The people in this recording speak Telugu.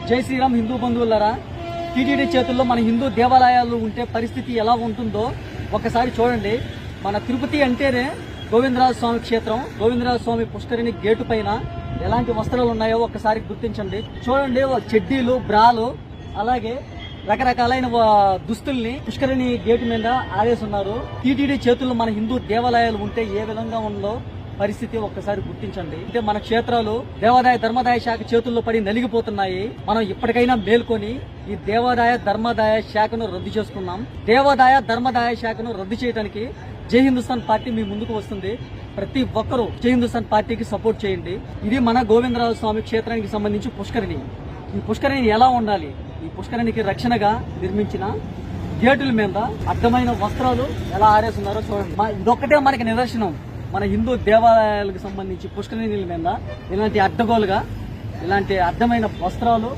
జై శ్రీరామ్ హిందూ బంధువులారా, టీటీడీ చేతుల్లో మన హిందూ దేవాలయాలు ఉంటే పరిస్థితి ఎలా ఉంటుందో ఒకసారి చూడండి. మన తిరుపతి అంటేనే గోవిందరాజ స్వామి క్షేత్రం. గోవిందరాజ స్వామి పుష్కరిణి గేటు పైన ఎలాంటి వస్త్రాలు ఉన్నాయో ఒకసారి గుర్తించండి. చూడండి, చెడ్డీలు, బ్రాలు, అలాగే రకరకాలైన దుస్తుల్ని పుష్కరిణి గేటు మీద ఆరేస్తున్నారు. టీటీడీ చేతుల్లో మన హిందూ దేవాలయాలు ఉంటే ఏ విధంగా ఉందో పరిస్థితి ఒక్కసారి గుర్తించండి. అంటే మన క్షేత్రాలు దేవాదాయ ధర్మాదాయ శాఖ చేతుల్లో పడి నలిగిపోతున్నాయి. మనం ఇప్పటికైనా మేల్కొని ఈ దేవాదాయ ధర్మాదాయ శాఖను రద్దు చేసుకున్నాం. దేవాదాయ ధర్మాదాయ శాఖను రద్దు చేయడానికి జై హిందుస్థాన్ పార్టీ మీ ముందుకు వస్తుంది. ప్రతి ఒక్కరూ జై హిందుస్థాన్ పార్టీకి సపోర్ట్ చేయండి. ఇది మన గోవిందరాజ స్వామి క్షేత్రానికి సంబంధించి పుష్కరిణి. ఈ పుష్కరిణి ఎలా ఉండాలి? ఈ పుష్కరిణికి రక్షణగా నిర్మించిన గేటుల మీద అడ్డమైన వస్త్రాలు ఎలా ఆరేస్తున్నారో చూడండి. ఇదొక్కటే మనకి నిదర్శనం. మన హిందూ దేవాలయాలకు సంబంధించి పుష్కరిణిల మీద ఇలాంటి అడ్డగోలుగా ఇలాంటి అడ్డమైన వస్త్రాలు